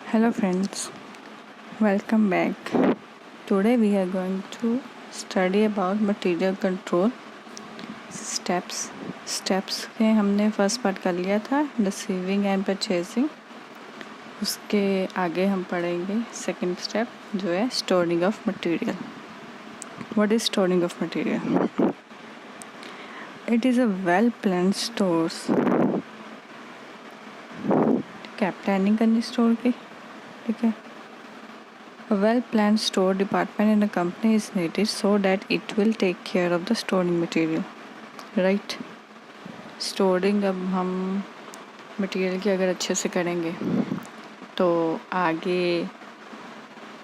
Hello friends, welcome back. Today we are going to study about material control steps. Steps के हमने first part कर लिया था, receiving end purchasing. उसके आगे हम पढ़ेंगे सेकंड स्टेप जो है storing of material. What is storing of material? It is a well planned stores. क्या प्लानिंग करनी स्टोर की? ठीक है. A well-planned store department in a company is needed so that it will take care of the storing material. Right? Storing अब हम material की अगर अच्छे से करेंगे तो आगे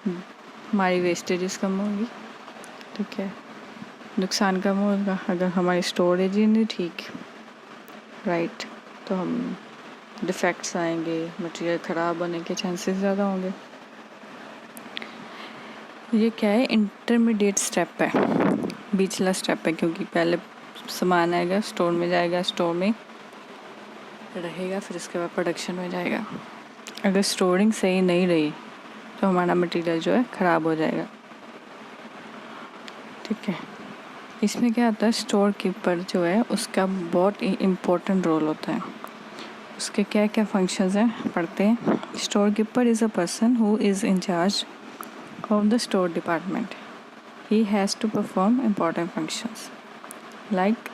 हमारी वेस्टेजेस कम होगी. ठीक है. नुकसान कम होगा अगर हमारी स्टोरेज ही नहीं ठीक. राइट. तो हम डिफेक्ट्स आएंगे, मटेरियल ख़राब होने के चांसेस ज़्यादा होंगे. ये क्या है? इंटरमीडिएट स्टेप है, बीचला स्टेप है, क्योंकि पहले सामान आएगा, स्टोर में जाएगा, स्टोर में रहेगा, फिर उसके बाद प्रोडक्शन में जाएगा. अगर स्टोरिंग सही नहीं रही तो हमारा मटेरियल जो है ख़राब हो जाएगा. ठीक है. इसमें क्या होता है, स्टोर कीपर जो है उसका बहुत ही इम्पोर्टेंट रोल होता है. उसके क्या क्या फंक्शंस हैं पढ़ते हैं. Store keeper is a person who is in charge of the store department. He has to perform important functions like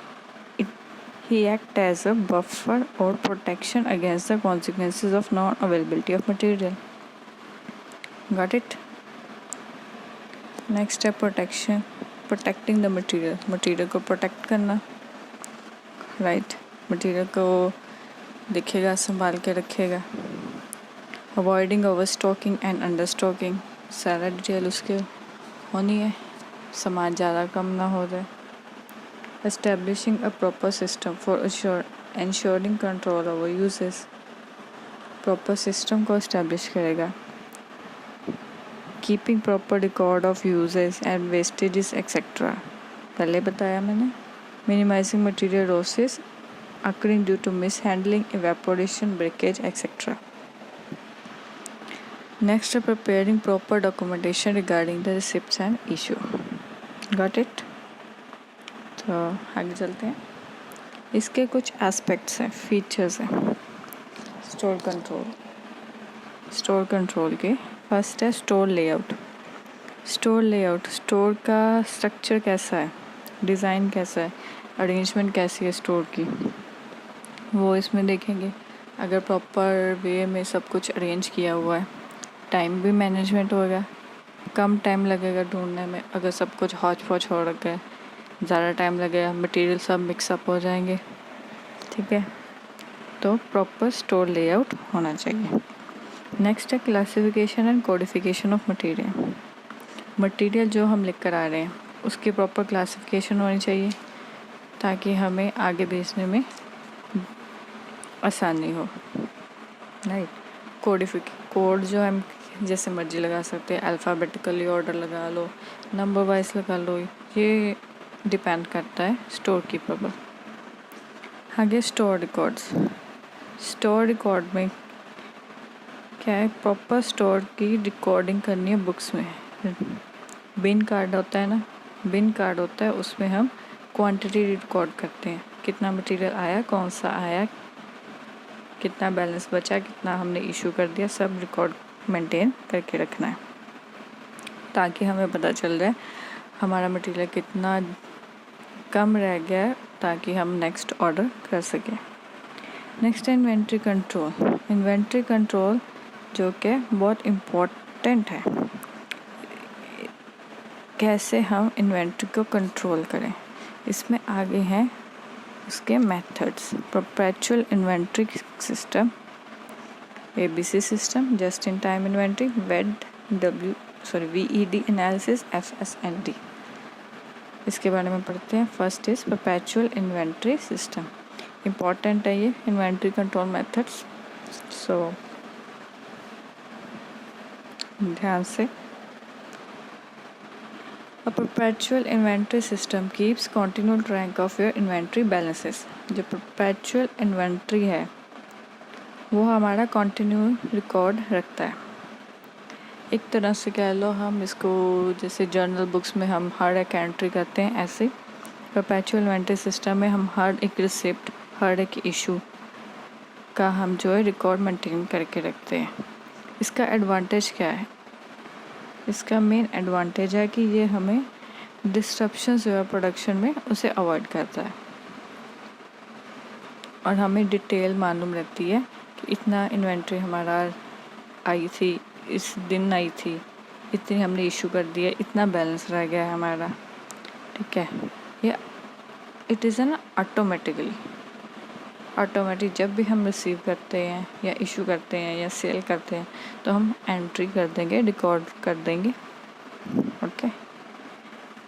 he acts as a buffer or protection against the consequences of non-availability of material. Got it? Next step, protection. Protecting the material. Material को protect करना. Right. Material को दिखेगा, संभाल के रखेगा. Avoiding overstocking and understocking. सारा detail उसके होनी है, सामान ज़्यादा कम ना हो जाए. Establishing a proper system for ensuring control over uses. Proper system को एस्टेब्लिश करेगा. Keeping proper record of uses and wastages etcetera. पहले बताया मैंने. Minimising material losses occurring due to mishandling, evaporation, breakage, etc. Next, preparing proper documentation regarding the receipts and issue. Got it? तो आगे चलते हैं. इसके कुछ एस्पेक्ट्स हैं, फीचर्स हैं स्टोर कंट्रोल के. फर्स्ट है स्टोर लेआउट. स्टोर का स्ट्रक्चर कैसा है, डिज़ाइन कैसा है, अरेंजमेंट कैसी है स्टोर की, वो इसमें देखेंगे. अगर प्रॉपर वे में सब कुछ अरेंज किया हुआ है, टाइम भी मैनेजमेंट होगा, कम टाइम लगेगा ढूंढने में. अगर सब कुछ हौच पौच हो रखा है, ज़्यादा टाइम लगेगा, मटेरियल सब मिक्सअप हो जाएंगे. ठीक है. तो प्रॉपर स्टोर लेआउट होना चाहिए. नेक्स्ट है classification and codification of material. Material जो हम लेकर आ रहे हैं उसकी प्रॉपर क्लासिफिकेशन होनी चाहिए ताकि हमें आगे बेचने में आसानी हो. राइट. कोड जो हम जैसे मर्जी लगा सकते हैं, अल्फ़ाबेटिकली ऑर्डर लगा लो, नंबर वाइज लगा लो, ये डिपेंड करता है स्टोर कीपर पर. आगे स्टोर रिकॉर्ड्स. स्टोर रिकॉर्ड में क्या है, प्रॉपर स्टोर की रिकॉर्डिंग करनी है बुक्स में. बिन कार्ड होता है ना, बिन कार्ड होता है, उसमें हम क्वांटिटी रिकॉर्ड करते हैं. कितना मटेरियल आया, कौन सा आया, कितना बैलेंस बचा, कितना हमने इशू कर दिया, सब रिकॉर्ड मेंटेन करके रखना है ताकि हमें पता चल जाए हमारा मटेरियल कितना कम रह गया है, ताकि हम नेक्स्ट ऑर्डर कर सकें. नेक्स्ट है इन्वेंट्री कंट्रोल. इन्वेंट्री कंट्रोल जो कि बहुत इम्पोर्टेंट है. कैसे हम इन्वेंट्री को कंट्रोल करें, इसमें आगे हैं उसके methods. Perpetual inventory system, ABC system, just in time inventory, VED analysis, FSND. इसके बारे में पढ़ते हैं. First is perpetual inventory system. Important है ये इन्वेंट्री कंट्रोल मेथड्स, सो ध्यान से. A perpetual inventory system keeps continual track of your inventory balances. जो perpetual inventory है वो हमारा कंटिन्यू रिकॉर्ड रखता है. एक तरह से कह लो हम इसको, जैसे जर्नल बुक्स में हम हर एक एंट्री करते हैं, ऐसे परपेचुअल इन्वेंटरी सिस्टम में हम हर एक रिसिप्ट, हर एक इशू का हम जो है रिकॉर्ड मेंटेन करके रखते हैं। इसका एडवांटेज क्या है? इसका मेन एडवांटेज है कि ये हमें डिस्ट्रप्शन जो है प्रोडक्शन में उसे अवॉइड करता है, और हमें डिटेल मालूम रहती है कि इतना इन्वेंट्री हमारा आई थी, इस दिन आई थी, इतनी हमने इशू कर दिया, इतना बैलेंस रह गया है हमारा। ठीक है, ये इट इज़ एन ऑटोमेटिक जब भी हम रिसीव करते हैं या इशू करते हैं या सेल करते हैं तो हम एंट्री कर देंगे, रिकॉर्ड कर देंगे। Okay,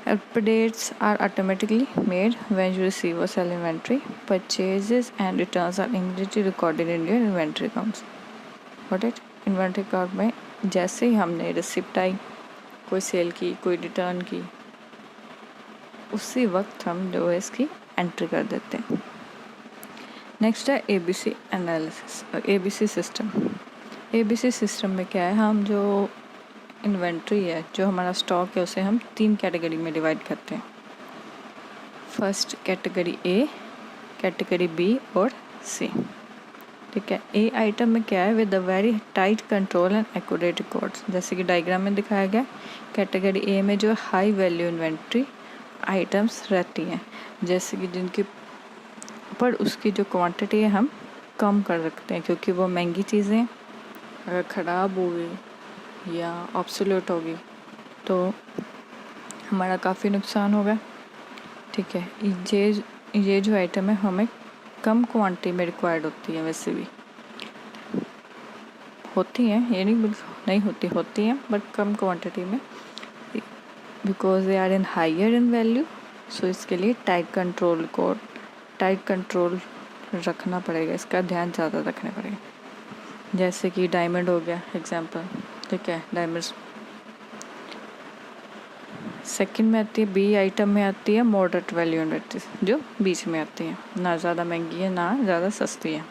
updates are automatically made when you receive or sell inventory. Purchases and returns are immediately recorded in your inventory accounts. Got it? Inventory account में जैसे ही हमने रिसिप्ट आई, कोई सेल की, कोई रिटर्न की, उसी वक्त हम जो है इसकी एंट्री कर देते हैं। नेक्स्ट है ABC analysis, ABC system. ABC system में क्या है, हम जो इन्वेंट्री है, जो हमारा स्टॉक है, उसे हम 3 कैटेगरी में डिवाइड करते हैं। First category A, category B और C। ठीक है, ए आइटम में क्या है, with the very tight control and accurate records, जैसे कि डायग्राम में दिखाया गया। कैटेगरी ए में जो हाई वैल्यू इन्वेंट्री आइटम्स रहती हैं, जैसे कि जिनकी पर उसकी जो क्वांटिटी है हम कम कर रखते हैं, क्योंकि वो महंगी चीज़ें अगर ख़राब हो गई या ऑब्सोल्यूट होगी तो हमारा काफ़ी नुकसान होगा। ठीक है, ये जो आइटम है हमें कम क्वांटिटी में रिक्वायर्ड होती है, वैसे भी होती हैं, ये नहीं होती हैं, बट कम क्वांटिटी में, because they are in higher in value. So इसके लिए टाइट कंट्रोल रखना पड़ेगा, इसका ध्यान ज़्यादा रखना पड़ेगा। जैसे कि डायमंड हो गया एग्जांपल। ठीक है, डायमंड्स सेकंड में आती है, बी आइटम में आती है मॉडरेट वैल्यू इन्वेंट्रीज, जो बीच में आती है, ना ज़्यादा महंगी है ना ज़्यादा सस्ती है।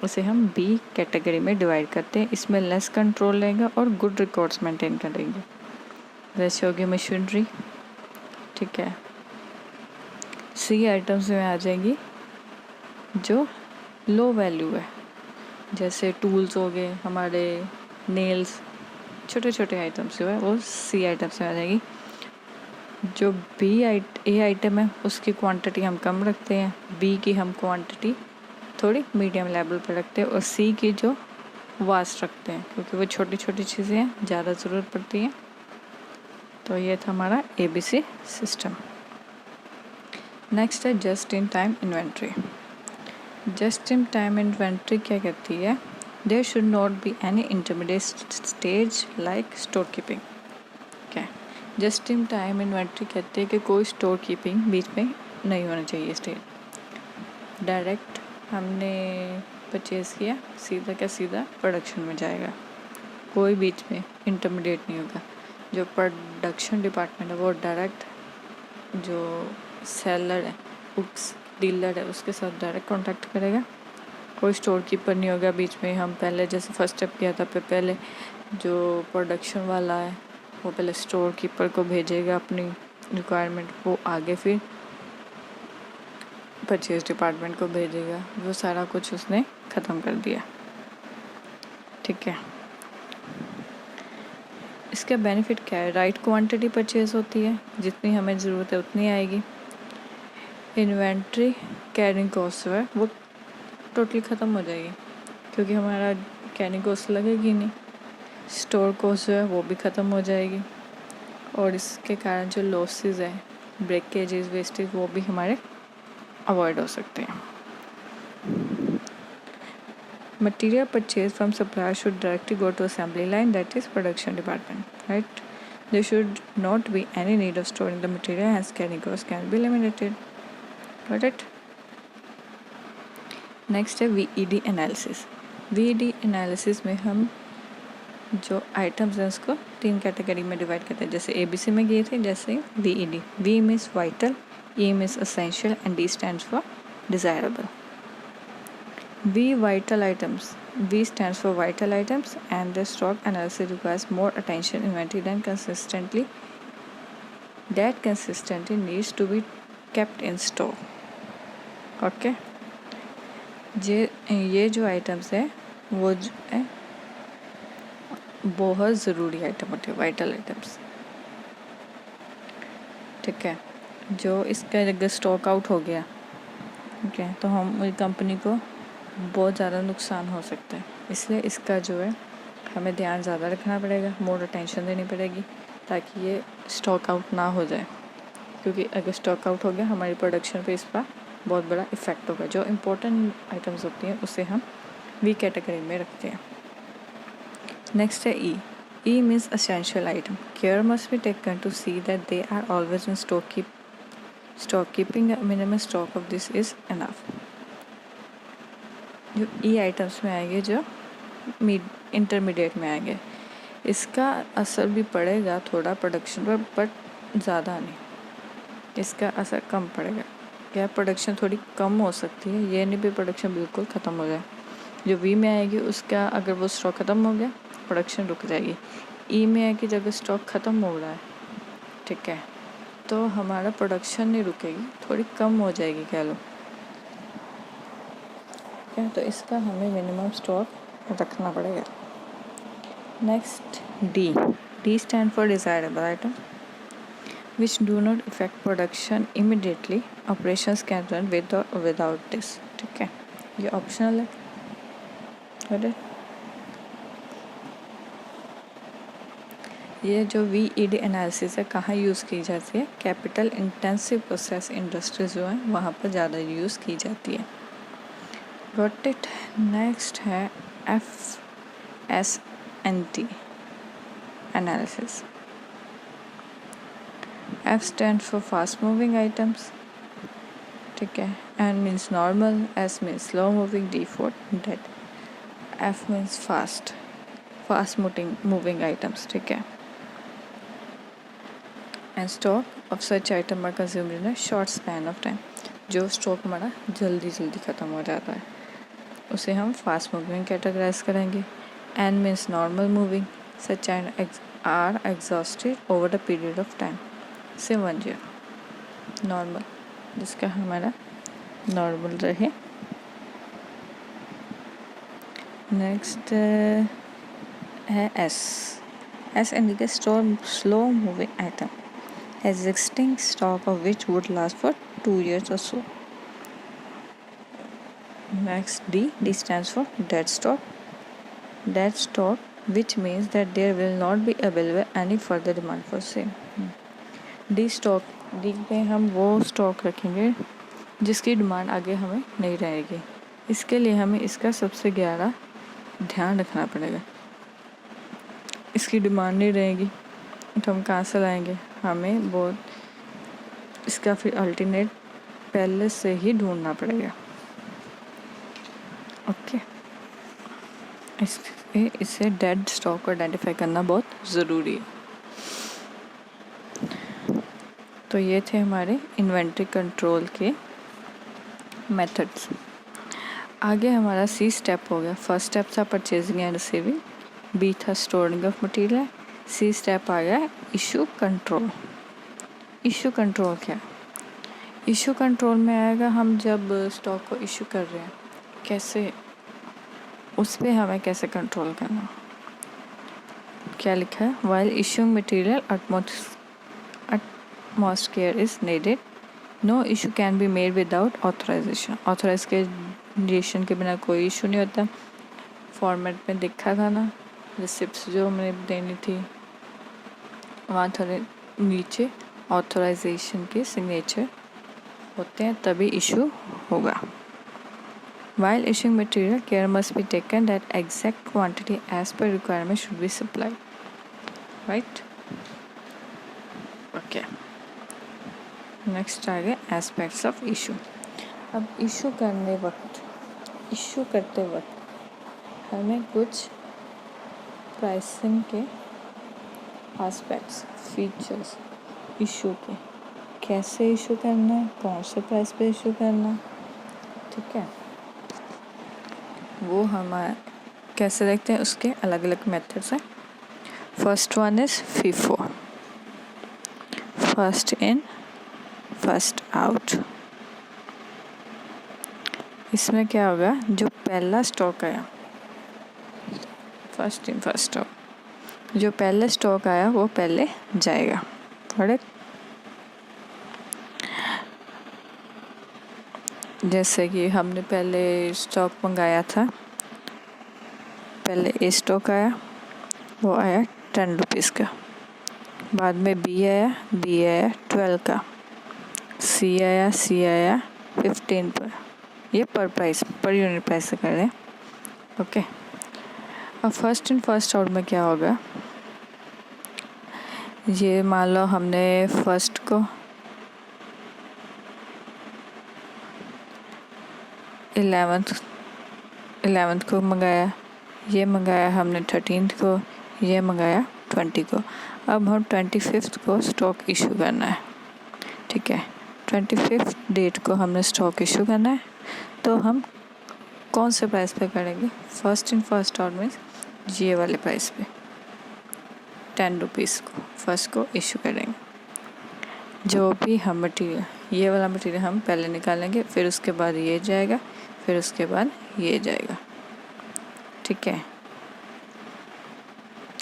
उसे हम बी कैटेगरी में डिवाइड करते हैं। इसमें लेस कंट्रोल रहेगा और गुड रिकॉर्ड्स मेंटेन करेंगे। जैसे होगी मशीनरी। ठीक है, सी आइटम्स में आ जाएंगी जो लो वैल्यू है, जैसे टूल्स हो गए हमारे, नेल्स, छोटे छोटे आइटम्स जो है वो सी आइटम्स में आ जाएगी। जो ए आइटम है उसकी क्वांटिटी हम कम रखते हैं, बी की हम क्वांटिटी थोड़ी मीडियम लेवल पर रखते हैं, और सी की जो वास्ट रखते हैं, क्योंकि वो छोटी छोटी चीज़ें हैं, ज़्यादा ज़रूरत पड़ती है। तो ये था हमारा ABC सिस्टम। नेक्स्ट है just in time inventory. Just in time inventory क्या कहती है, there should not be any intermediate stage like store keeping. क्या है, जस्ट इन टाइम इन्वेंट्री कहती है कि कोई स्टोर कीपिंग बीच में नहीं होना चाहिए स्टेज। डायरेक्ट हमने परचेज़ किया, सीधा का सीधा प्रोडक्शन में जाएगा, कोई बीच में इंटरमीडिएट नहीं होगा। जो प्रोडक्शन डिपार्टमेंट है वो डायरेक्ट जो सेलर है, उस डीलर है, उसके साथ डायरेक्ट कांटेक्ट करेगा। कोई स्टोर कीपर नहीं होगा बीच में। हम पहले जैसे फर्स्ट स्टेप किया था, पहले जो प्रोडक्शन वाला है वो पहले स्टोर कीपर को भेजेगा अपनी रिक्वायरमेंट, वो आगे फिर परचेज डिपार्टमेंट को भेजेगा। वो सारा कुछ उसने ख़त्म कर दिया। ठीक है, इसका बेनिफिट क्या है, राइट क्वांटिटी परचेज होती है, जितनी हमें ज़रूरत है उतनी आएगी। इन्वेंट्री कैरिंग कॉस्ट है वो टोटली ख़त्म हो जाएगी, क्योंकि हमारा कैरिंग कॉस्ट लगेगी नहीं। स्टोर कॉस्ट जो है वो भी ख़त्म हो जाएगी, और इसके कारण जो लॉसेस है, ब्रेकेजेस, वेस्टेज, वो भी हमारे अवॉइड हो सकते हैं। Material purchased from supplier should directly go to assembly line, that is production department, right? There should not be any need of storing the material, hence carrying costs can be eliminated. Got it? Next है VED analysis. VED analysis में हम जो items हैं उसको 3 category में divide करते हैं, जैसे ABC में गए थे, जैसे VED। V means vital, E means essential and D stands for desirable. V vital items V stands for vital items, and the stock analysis requires more attention inventory than consistently needs to be kept in store. Okay ये जो items है वो जो है बहुत ज़रूरी item होते हैं, वाइटल आइटम्स। ठीक है, जो इसका अगर स्टॉक आउट हो गया, ठीक है, तो हम कंपनी को बहुत ज़्यादा नुकसान हो सकता है। इसलिए इसका जो है हमें ध्यान ज़्यादा रखना पड़ेगा, मोर अटेंशन देनी पड़ेगी ताकि ये स्टॉक आउट ना हो जाए, क्योंकि अगर स्टॉक आउट हो गया हमारी प्रोडक्शन पे इसका बहुत बड़ा इफ़ेक्ट होगा। जो इम्पोर्टेंट आइटम्स होती हैं उसे हम वी कैटेगरी में रखते हैं। नेक्स्ट है E. E means essential item. Care must be taken to see that they are always in stock keeping minimum stock of this is enough. जो ई आइटम्स में आएंगे, जो इंटरमीडिएट में आएंगे, इसका असर भी पड़ेगा थोड़ा प्रोडक्शन पर, बट ज़्यादा नहीं, इसका असर कम पड़ेगा। क्या प्रोडक्शन थोड़ी कम हो सकती है, ये नहीं भी प्रोडक्शन बिल्कुल ख़त्म हो जाए। जो वी में आएगी उसका अगर वो स्टॉक ख़त्म हो गया प्रोडक्शन रुक जाएगी। ई में आएगी जब स्टॉक ख़त्म हो रहा है, ठीक है, तो हमारा प्रोडक्शन नहीं रुकेगी, थोड़ी कम हो जाएगी कह लो। ठीक है, तो इसका हमें मिनिमम स्टॉक रखना पड़ेगा। Next D. D stand for desirable item which do not affect production immediately. Operations can run with or without this. ठीक है, ये ऑप्शनल है। ये जो VED एनालिसिस है कहाँ यूज़ की जाती है? कैपिटल इंटेंसिव प्रोसेस इंडस्ट्रीज जो हैं वहाँ पर ज़्यादा यूज़ की जाती है। Got it. नेक्स्ट है FSNT analysis. F stands for fast moving items, ठीक है, N means normal, S means slow moving, D for dead, F means fast moving items, ठीक है। And stock of such item are consumed in a short span of time. जो stock हमारा जल्दी ख़त्म हो जाता है उसे हम फास्ट मूविंग कैटेगराइज करेंगे। N means normal moving, such are exhausted over a period of time से 1 year। नॉर्मल, जिसका हमारा नॉर्मल रहे। नेक्स्ट है S indicates slow moving item existing stock of which would last for 2 years or so। Next D stands for dead stock which means that there will not be available any further demand for same। D पे हम वो stock रखेंगे जिसकी demand आगे हमें नहीं रहेगी। इसके लिए हमें इसका सबसे गहरा ध्यान रखना पड़ेगा। इसकी डिमांड नहीं रहेगी तो हम कहाँ से लाएंगे? हमें बहुत इसका फिर अल्टरनेट पहले से ही ढूंढना पड़ेगा। ओके, इससे डेड स्टॉक को आइडेंटिफाई करना बहुत ज़रूरी है। तो ये थे हमारे इन्वेंट्री कंट्रोल के मेथड्स। आगे हमारा सी स्टेप हो गया। फर्स्ट स्टेप था परचेजिंग एंड रिसीविंग, बी था storing of material, C step आ गया इशू कंट्रोल। इशू कंट्रोल क्या? इशू कंट्रोल में आएगा हम जब स्टॉक को इशू कर रहे हैं कैसे, उस पर हमें कैसे कंट्रोल करना। क्या लिखा है? While issuing material utmost care is needed. No issue can be made without authorization. Authorisation के बिना कोई इशू नहीं होता। फॉर्मेट में दिखा था ना, रिसिप्ट जो मैंने देनी थी वहाँ थोड़े नीचे ऑथराइजेशन के सिग्नेचर होते हैं, तभी इशू होगा। While issuing material, care must be taken that exact quantity as per requirement should be supplied. Right? Okay. Next आ गया एस्पेक्ट्स ऑफ इशू। अब इशू करते वक्त हमें कुछ प्राइसिंग के एस्पेक्ट्स, फीचर्स इशू के, कैसे इशू करना है, कौन से प्राइस पे इशू करना है, ठीक है, वो हमारे कैसे देखते हैं उसके अलग अलग मेथड्स हैं। First one is FIFO, first in first out. इसमें क्या होगा, जो पहला स्टॉक आया, फर्स्ट इन फर्स्ट आउट, जो पहले स्टॉक आया वो पहले जाएगा। करेक्ट। जैसे कि हमने पहले स्टॉक मंगाया था, पहले ए स्टॉक आया, वो आया 10 रुपीज़ का। बाद में बी आया 12 का। सी आया 15 पर। ये पर प्राइस, पर यूनिट प्राइस से कर रहे हैं। ओके। अब फर्स्ट इन फर्स्ट आउट में क्या होगा, ये मान लो हमने फर्स्ट को 11th को मंगाया, ये मंगाया हमने 13th को, ये मंगाया 20 को। अब हम 25th को स्टॉक इशू करना है। ठीक है, 25th डेट को हमने स्टॉक इशू करना है। तो हम कौन से प्राइस पे करेंगे, फर्स्ट इन फर्स्ट आउट में ये वाले प्राइस पे 10 रुपीज़ को फर्स्ट को इशू करेंगे। जो भी हम मटेरियल, ये वाला मटेरियल हम पहले निकालेंगे, फिर उसके बाद ये जाएगा, फिर उसके बाद ये जाएगा। ठीक है,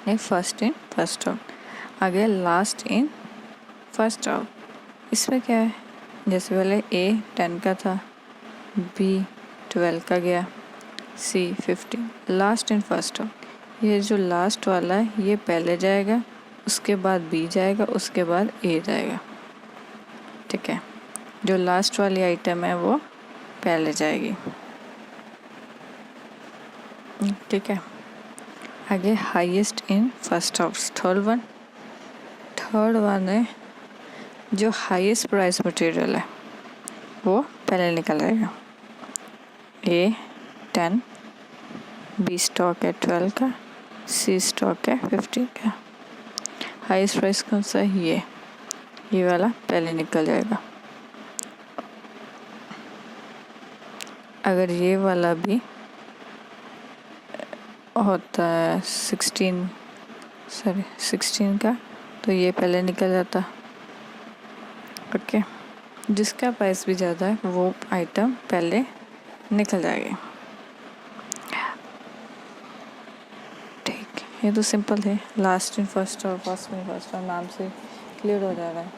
ये फर्स्ट इन फर्स्ट आउट। आगे लास्ट इन फर्स्ट आउट। इसमें क्या है, जैसे पहले ए 10 का था, बी 12 का गया, सी 15, लास्ट इन फर्स्ट आउट। ये जो लास्ट वाला है ये पहले जाएगा, उसके बाद बी जाएगा, उसके बाद ए जाएगा। ठीक है, जो लास्ट वाली आइटम है वो पहले जाएगी। ठीक है, आगे highest in first out, third one है, जो हाईएस्ट प्राइस मटेरियल है वो पहले निकल आएगा। ए 10, बी स्टॉक है 12 का, सी स्टॉक है 15 का। हाईएस्ट प्राइस कौन सा है, ये वाला पहले निकल जाएगा। अगर ये वाला भी होता है 16 का, तो ये पहले निकल जाता। ओके, जिसका प्राइस भी ज़्यादा है वो आइटम पहले निकल जाएगी। ठीक, ये तो सिंपल है। लास्ट इन फर्स्ट और फर्स्ट इन फर्स्ट और नाम से क्लियर हो जा रहा है।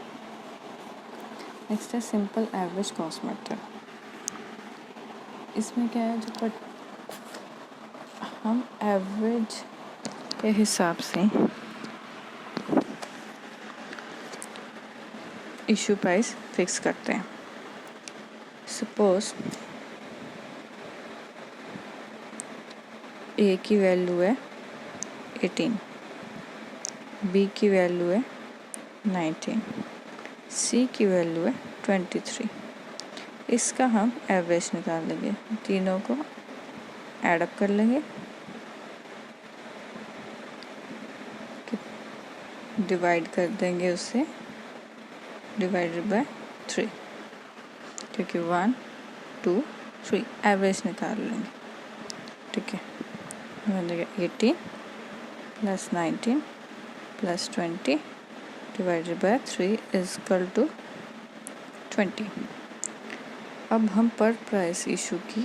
नेक्स्ट है सिंपल एवरेज कॉस्ट मेथड। इसमें क्या है, जो हम एवरेज के हिसाब से इशू प्राइस फिक्स करते हैं। सपोज ए की वैल्यू है 18, बी की वैल्यू है 19, सी की वैल्यू है 23। इसका हम एवरेज निकाल लेंगे, तीनों को ऐड अप कर लेंगे, डिवाइड कर देंगे उससे, डिवाइडेड बाय 3, क्योंकि 1 2 3 एवरेज निकाल लेंगे। ठीक है, 18 + 19 + 20 divided by 3 is equal to 20। अब हम पर प्राइस इशू की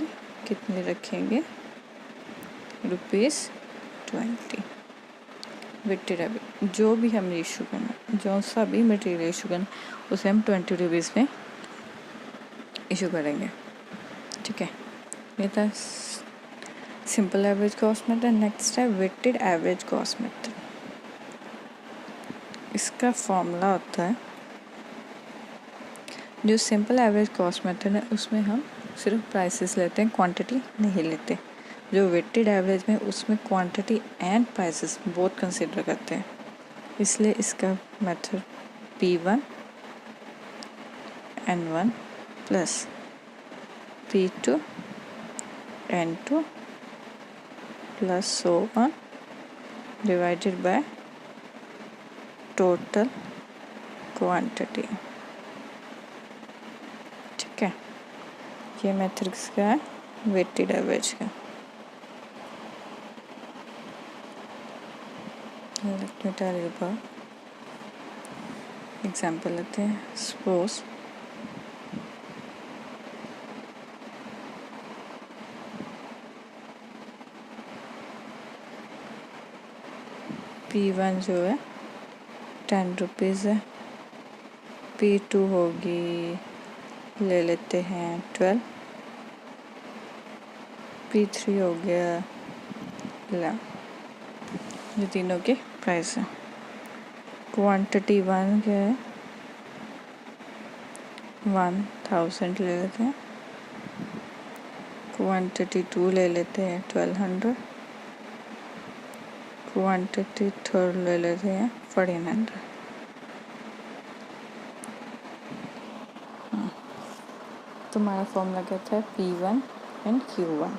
कितने रखेंगे, ₹20। वेटेड एवरेज, जो भी हमने इशू करना, जो सा भी मटेरियल इशू करना, उसे हम 20 रुपीज़ में इशू करेंगे। ठीक है, ये था simple average cost method. Next है वेटेड एवरेज कॉस्ट मेथड। इसका फॉर्मूला होता है, जो सिंपल एवरेज कॉस्ट मेथड है उसमें हम सिर्फ प्राइसेस लेते हैं, क्वांटिटी नहीं लेते। जो वेटेड एवरेज में उसमें quantity and prices both consider करते हैं, इसलिए इसका method P1 N1 + P2 N2 + so on divided by total quantity। ठीक है, ये मेथड किसका है, वेटेड एवरेज का। Let me tell you about example लेते हैं. सपोज P1 जो है 10 रुपीज़ है. P2 होगी, ले लेते हैं 12. P3 हो गया 11. ये तीनों के प्राइस है. क्वांटिटी 1 क्या है, 1000 ले लेते हैं. क्वांटिटी 2 ले लेते हैं 1200. क्वांटिटी 3 ले लेते हैं 1400. तुम्हारा फॉर्मूला क्या था, P1 and Q1.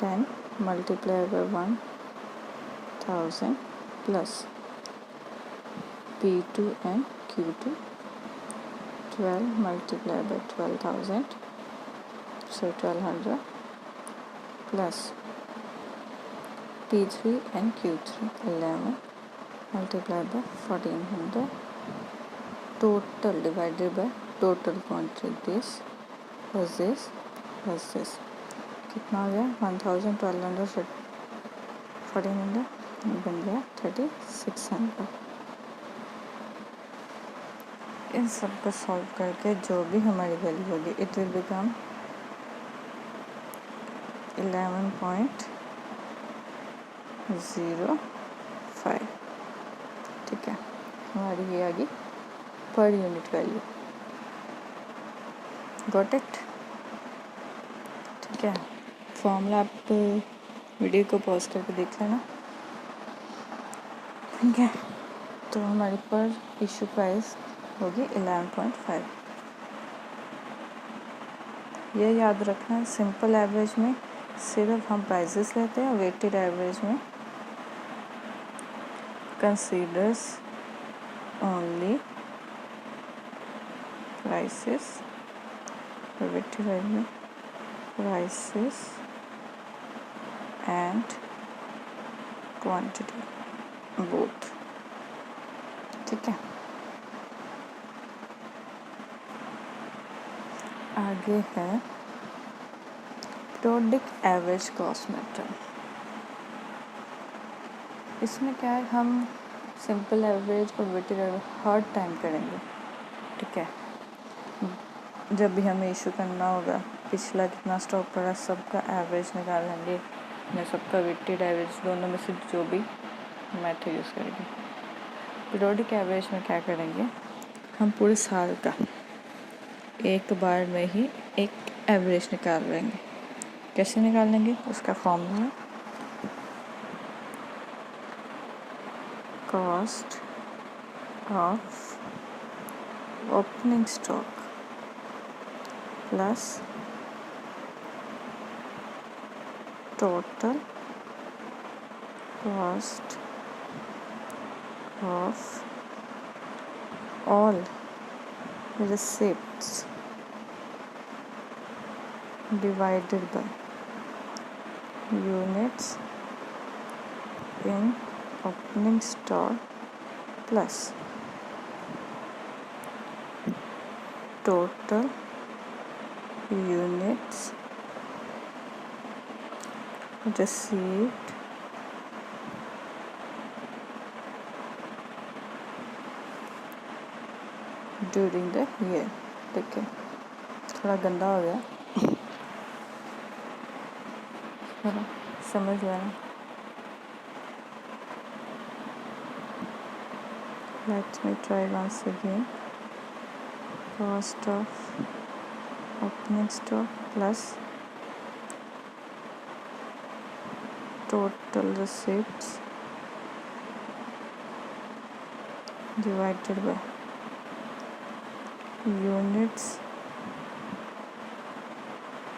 10 multiply by 1000 plus P2 and Q2. 12 multiply by 12,000 so 1200 plus P3 and Q3. 11 multiplied by 1400 total divided by total quantity. This plus this plus this कितना हो गया, 1000 1200 1400 बन गया 3600. इन सब को सॉल्व करके जो भी हमारी वैल्यू होगी इट विल बिकम 11.05. ठीक है, हमारी ये आ गई per unit value. Got it. ठीक है, फॉर्मूला आप वीडियो को पॉज करके देख लेना. ठीक है, तो हमारी पर इशू प्राइस होगी 11.5. ये याद रखना, सिंपल एवरेज में सिर्फ हम प्राइसेस लेते हैं. वेटेड एवरेज में considers only prices. Weighted average में प्राइसेस एंड क्वांटिटी बोथ. ठीक है, आगे है पीरियोडिक एवरेज कॉस्ट मेथड. इसमें क्या है, हम सिंपल एवरेज और वेटेड एवरेज हर टाइम करेंगे. ठीक है, जब भी हमें इशू करना होगा पिछला कितना स्टॉक पड़ा सबका एवरेज निकाल लेंगे या सबका वेटेड एवरेज, दोनों में से जो भी मेथड यूज़ करेंगे. पीरियोडिक एवरेज में क्या करेंगे, हम पूरे साल का एक बार में ही एक एवरेज निकाल लेंगे. कैसे निकाल लेंगे, उसका फॉर्मूला है cost of opening stock plus total cost of all receipts divided by units in opening stock plus total units received during the year. ठीक है, थोड़ा गंदा हो गया, थोड़ा समझ लेना. Let me try once again. Cost of opening stock plus total receipts divided by units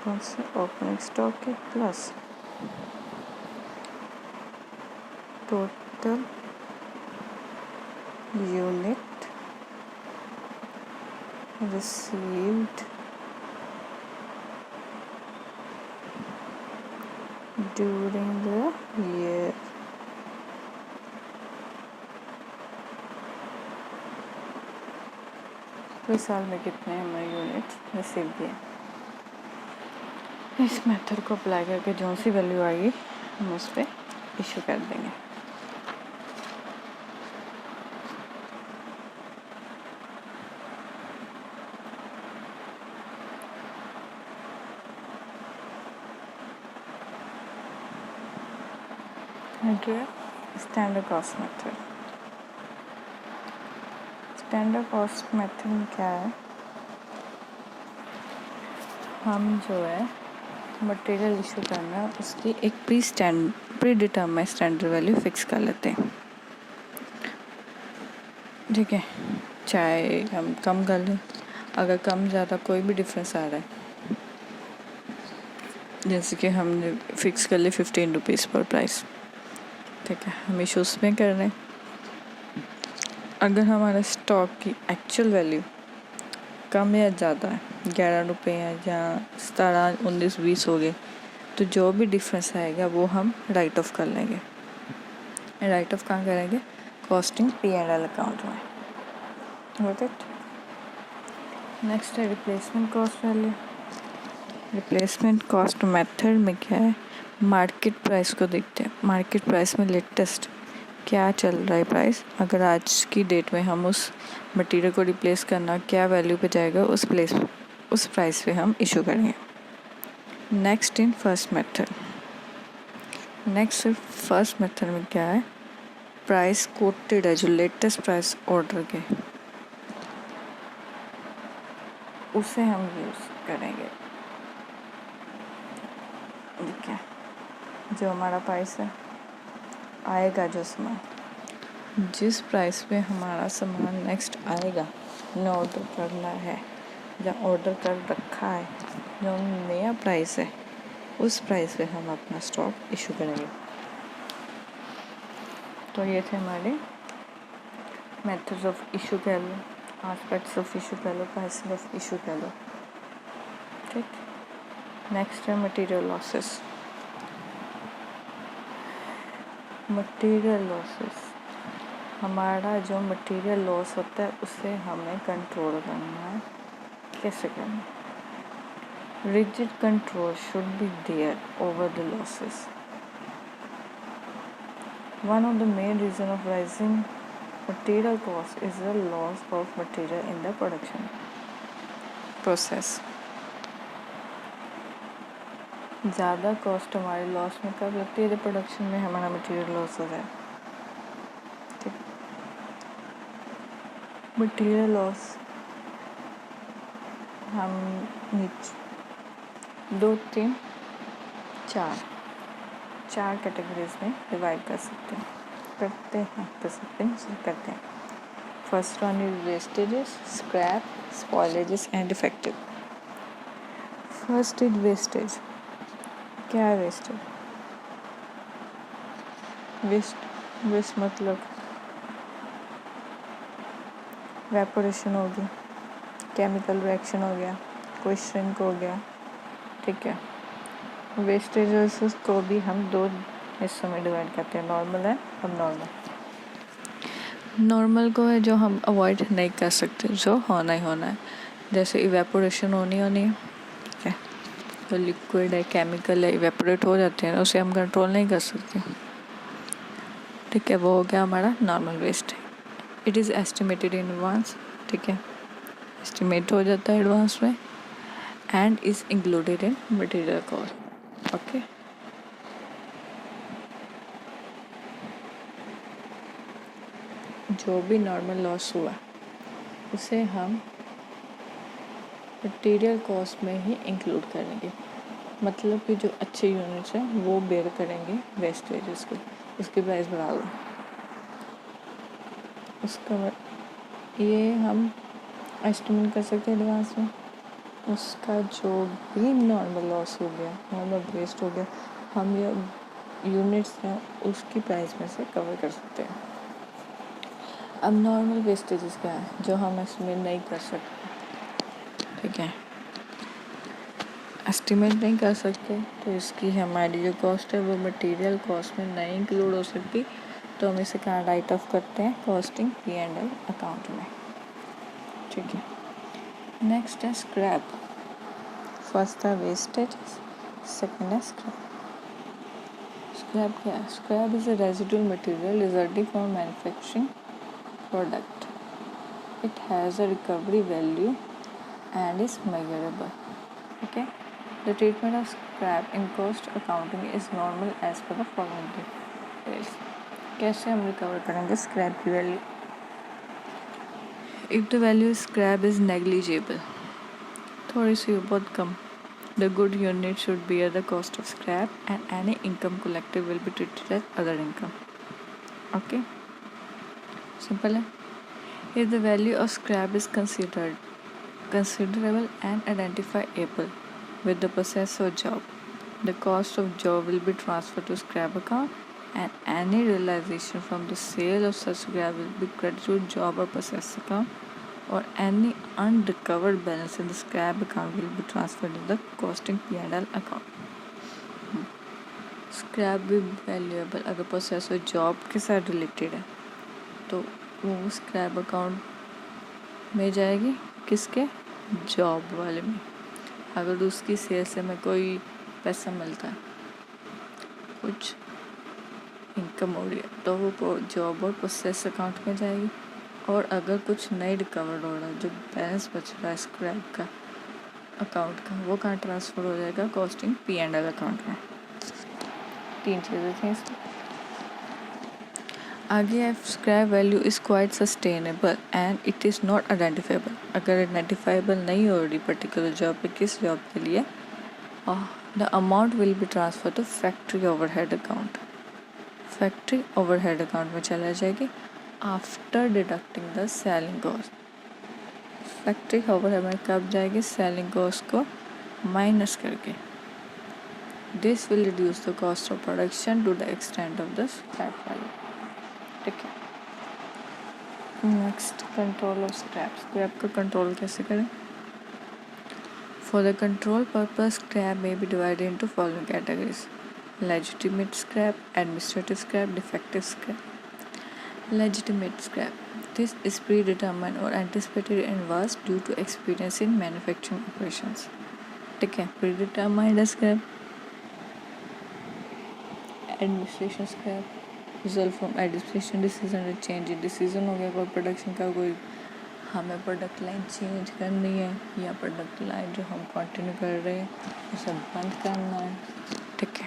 कौन से ओपनिंग स्टॉक के plus total unit received during the year. कोई साल में कितने हमें यूनिट्स रिसीव किए। इस मेथड को अप्लाई करके जो सी वैल्यू आएगी हम उस पर इशू कर देंगे। Standard cost method. Standard cost method में क्या है, हम जो है मटेरियल इशू करना है उसकी एक pre determined standard value fix कर लेते हैं। ठीक है, चाहे हम कम कर लें, अगर कम ज़्यादा कोई भी डिफरेंस आ रहा है, जैसे कि हमने फिक्स कर ली 15 रुपीज़ पर प्राइस। ठीक है, हम इशूज़ में कर रहे हैं। अगर हमारा स्टॉक की एक्चुअल वैल्यू कम या ज़्यादा है, 11 रुपये या 17, 19, 20 हो गए, तो जो भी डिफरेंस आएगा वो हम राइट ऑफ कर लेंगे। राइट ऑफ कहाँ करेंगे? कॉस्टिंग P&L अकाउंट में। Got it? नेक्स्ट है replacement cost value. Replacement cost method में क्या है, मार्केट प्राइस को देखते हैं। मार्केट प्राइस में लेटेस्ट क्या चल रहा है प्राइस, अगर आज की डेट में हम उस मटेरियल को रिप्लेस करना क्या वैल्यू पे जाएगा, उस प्राइस पे हम इशू करेंगे। Next in first method. First method में क्या है, प्राइस कोटेड है जो लेटेस्ट प्राइस ऑर्डर के, उसे हम यूज़ करेंगे। ठीक है, जो हमारा प्राइस है आएगा, जो सामान जिस प्राइस पे हमारा सामान नेक्स्ट आएगा, न ऑर्डर करना है या ऑर्डर कर रखा है, जो नया प्राइस है उस प्राइस पे हम अपना स्टॉक इशू करेंगे। तो ये थे हमारे मेथड्स ऑफ इशू कह लो, एस्पेक्ट्स ऑफ इशू कह लो, प्राइसिंग ऑफ इशू कह लो। ठीक, नेक्स्ट है मटेरियल लॉसेस। मटेरियल लॉसेस, हमारा जो मटेरियल लॉस होता है उसे हमें कंट्रोल करना है। कैसे करना? Rigid control should be there over the losses. One of the main reasons of rising material cost is the loss of material in the production process. ज़्यादा कॉस्ट हमारे लॉस में कब लगती है? जब प्रोडक्शन में हमारा मटेरियल लॉस हो जाए। ठीक, मटेरियल लॉस हम नीचे 2, 3, 4 कैटेगरीज में डिवाइड कर सकते हैं, करते हैं। First one is wastages, scrap, spoilages and defective. First is wastage. क्या है वेस्टेज? वेस्ट मतलब वेपोरेशन हो गई, केमिकल रिएक्शन हो गया, कोई श्रिंक हो गया। ठीक है, वेस्टेजेस को भी हम 2 हिस्सों में डिवाइड करते हैं, नॉर्मल है अबनॉर्मल। नॉर्मल को है जो हम अवॉइड नहीं कर सकते, जो होना ही होना है, जैसे इवेपोरेशन होनी है। ठीक है, तो लिक्विड है, केमिकल है, इवेपोरेट हो जाते हैं, उसे हम कंट्रोल नहीं कर सकते। ठीक है, वो हो गया हमारा normal waste. It is estimated in advance. ठीक है, एस्टिमेट हो जाता है एडवांस में and is included in material cost. Okay, जो भी नॉर्मल लॉस हुआ उसे हम मटेरियल कॉस्ट में ही इंक्लूड करेंगे। मतलब कि जो अच्छे यूनिट्स हैं वो बेयर करेंगे वेस्टेजेस को, उसकी प्राइस बढ़ा दो। उसका ये हम एस्टिमेट कर सकते हैं एडवांस में। उसका जो भी नॉर्मल लॉस हो गया, नॉर्मल वेस्ट हो गया, हम ये यूनिट्स हैं उसकी प्राइस में से कवर कर सकते हैं। अब नॉर्मल वेस्टेजेस क्या है जो हम एस्टिमेट नहीं कर सकते। ठीक है, एस्टिमेट नहीं कर सकते तो इसकी हमारी जो कॉस्ट है वो मटेरियल कॉस्ट में नहीं इंक्लूड हो सकती, तो हम इसे कहाँ राइट ऑफ करते हैं? कॉस्टिंग P&L अकाउंट में। ठीक है, Next is scrap. First the wastages, second is scrap. Scrap क्या है? Scrap is a residual material resulting from manufacturing product. It has a recovery value and is measurable. Okay. The treatment of scrap in cost accounting is normal as per the following details. कैसे हम recover करेंगे scrap की value? If the value of scrap is negligible, थोड़ी सी बहुत कम, the good unit should bear the cost of scrap and any income collected will be treated as other income. Okay, simple है. If the value of scrap is considerable and identifiable with the process or job, the cost of job will be transferred to scrap account and any realization from the sale of such scrap will be credited to job or process account, or any unrecovered balance in the scrap account will be transferred to the costing P&L account. Scrap भी valuable अगर process और job के साथ related है तो वो scrap account में जाएगी, किसके? जॉब वाले में. अगर उसकी सेल से में कोई पैसा मिलता है, कुछ इनकम हो रही है तो वो जॉब और प्रोसेस अकाउंट में जाएगी. और अगर कुछ नहीं रिकवर्ड हो रहा है, जो बैलेंस बच रहा है स्क्रैप का अकाउंट का, वो कहाँ ट्रांसफ़र हो जाएगा? कॉस्टिंग P&L अकाउंट में. 3 चीज़ें थी इसमें. आगे है scrap value is quite sustainable and it is not identifiable. अगर आइडेंटिफाइबल नहीं हो रही पर्टिकुलर जॉब पे, किस जॉब के लिए, the amount will be transfer to factory overhead account. Factory overhead account में चला जाएगी after deducting the selling cost. फैक्ट्री ओवरहेड में कब जाएगी? सेलिंग कॉस्ट को माइनस करके. This will reduce the cost of production to the extent of the scrap value. ठीक है. Next, control of scrap. Scrap का कंट्रोल कैसे करें? For the control purpose scrap may be divided into following categories: legitimate scrap, administrative scrap, defective scrap. Legitimate scrap. This is predetermined or anticipated in advance due to experience in manufacturing operations. ठीक है. predetermined scrap. Administration scrap. Result from administration decision or change in decision हो गया कोई production का, कोई हमें product line change करनी है या प्रोडक्ट लाइन जो हम कंटिन्यू कर रहे हैं उसे बंद करना है. ठीक है.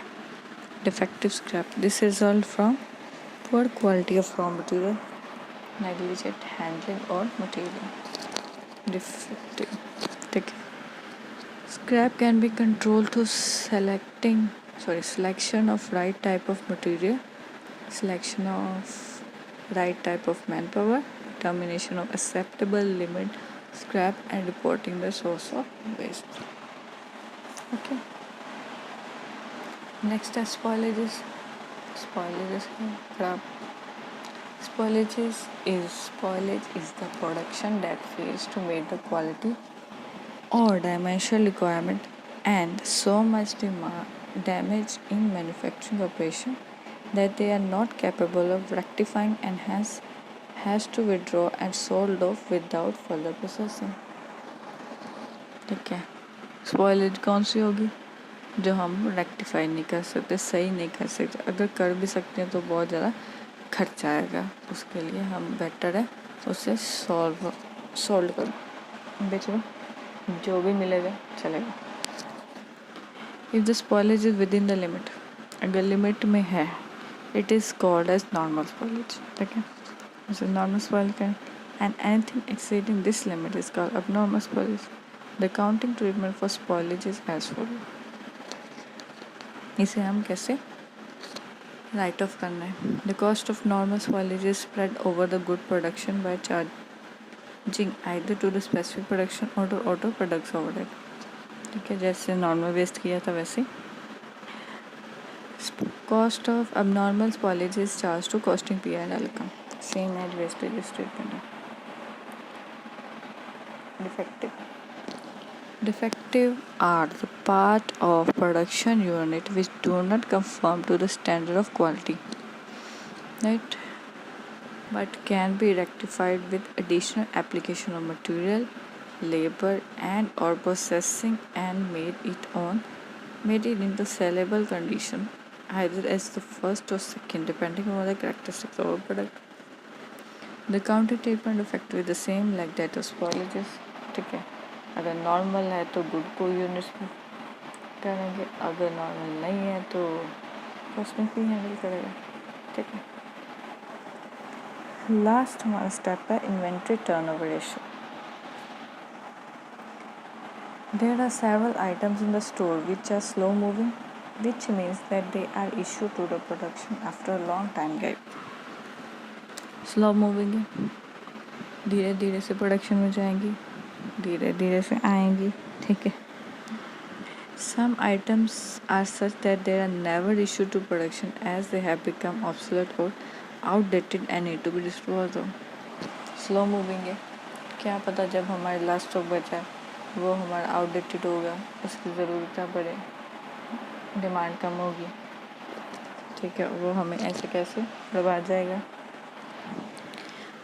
Defective scrap. This result from poor quality of raw material, negligent handling or material. Defective. ठीक है. Scrap can be controlled through selection of right type of material, selection of right type of manpower, determination of acceptable limit scrap and reporting the source of waste. Okay. Next is spoilages. Spoilage is the production that fails to meet the quality or dimensional requirement and so much damage in manufacturing operation that they are not capable of rectifying and hence has to withdraw and sold off without further processing. ठीक है. Spoilage कौन सी होगी? जो हम rectify नहीं कर सकते, सही नहीं कर सकते. अगर कर भी सकते हैं तो बहुत ज़्यादा खर्चा आएगा. उसके लिए हम बेटर है उसे सोल्ड कर बेच लो, जो भी मिलेगा चलेगा. If the spoilage is within the limit, अगर लिमिट में है, it is called as normal spoilage. ठीक है. इसे नॉर्मल स्पॉइलेज करें. And anything exceeding this limit is called abnormal spoilage. The accounting treatment for spoilage is as follows. इसे हम कैसे राइट ऑफ करना है? The cost of normal spoilage is spread over the good production by charging either to the specific production or to auto products overhead. ठीक है. जैसे normal waste किया था वैसे cost of abnormal spoilage is charged to costing P&L account, same as wastage statement. Defective are the part of production unit which do not conform to the standard of quality, right? But can be rectified with additional application of material labor and or processing and made it into sellable condition either as the first or second depending on the characteristics of our product. The counter treatment effect with the same like that of spoilages. ठीक है, अगर normal है तो good को units करेंगे, अगर normal नहीं है तो कॉस्मिक भी हैंडल करेगा. ठीक है. लास्ट हमारा स्टेप है inventory turnover ratio. There are several items in the store which are slow moving, which means that they are issued to the production after a long time gap. Slow moving है, धीरे धीरे से production में जाएंगी, धीरे धीरे से आएंगी. ठीक है. Some items are such that they are never issued to production as they have become obsolete or outdated and need to be disposed of. Slow moving है, क्या पता जब हमारे लास्ट स्टॉक बचा है वो हमारा आउटडेटेड होगा, उसकी ज़रूरत पड़े, डिमांड कम होगी. ठीक है, वो हमें ऐसे कैसे दबा जाएगा.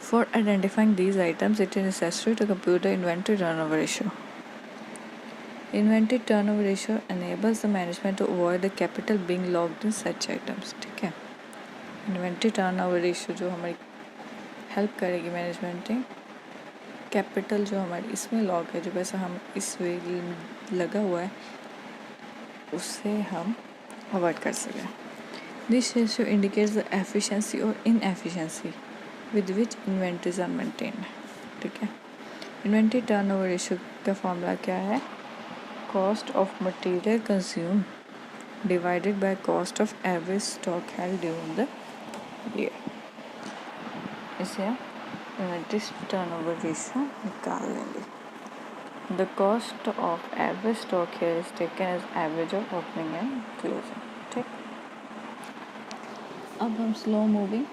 For identifying these items, it is necessary to compute the inventory turnover ratio. Inventory turnover ratio enables the management to avoid the capital being locked in such items. ठीक है. Inventory turnover ratio जो हमारी help करेगी management में, capital जो हमारी इसमें lock है, जो पैसा हम इस वे लगा हुआ है उससे हम अवॉइड कर सकें. This ratio indicates the efficiency or inefficiency with which inventories are maintained. ठीक है. इन्वेंट्री टर्नओवर रेशियो का फॉर्मूला क्या है? Cost of material consume divided by cost of average stock held during the year. इसे हम inventory turnover ratio निकाल लेंगे. The cost of average stock here is taken as average of opening and closing. ठीक. अब हम slow moving,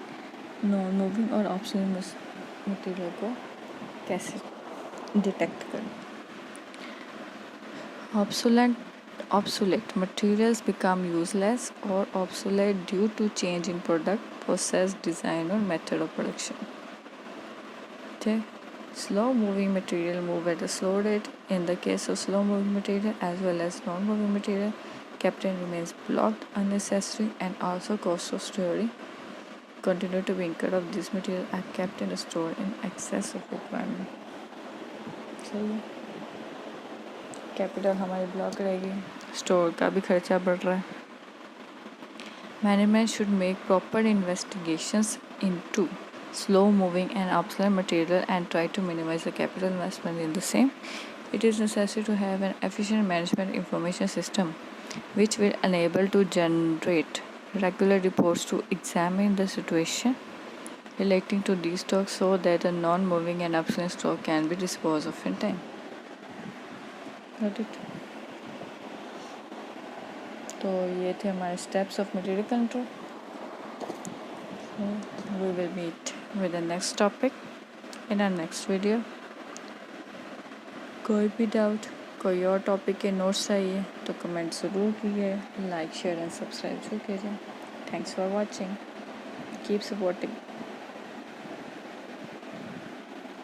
non moving और obsolete material को कैसे डिटेक्ट करें. Obsolete materials become useless or obsolete due to change in product, process, design or method of production. Okay. Slow moving material move at a slow rate. In the case of slow moving material as well as non moving material, capital remains blocked, unnecessary and also cost of storing continue to be incurred of this material are kept in a store in excess of requirement. सही है. Capital हमारी block रहेगी, store का भी खर्चा बढ़ रहा है. Management should make proper investigations into slow moving and obsolete material and try to minimize the capital investment in the same. It is necessary to have an efficient management information system which will enable to generate regular reports to examine the situation relating to these stocks so that the non-moving and obsolete stock can be disposed of in time. Got it? तो ये थे हमारे steps of material control. We will meet with the next topic in our next video. कोई भी doubt, कोई और topic के notes चाहिए तो कमेंट ज़रूर कीजिए. लाइक, शेयर एंड सब्सक्राइब जरूर कीजिए. Thanks for watching. Keep supporting.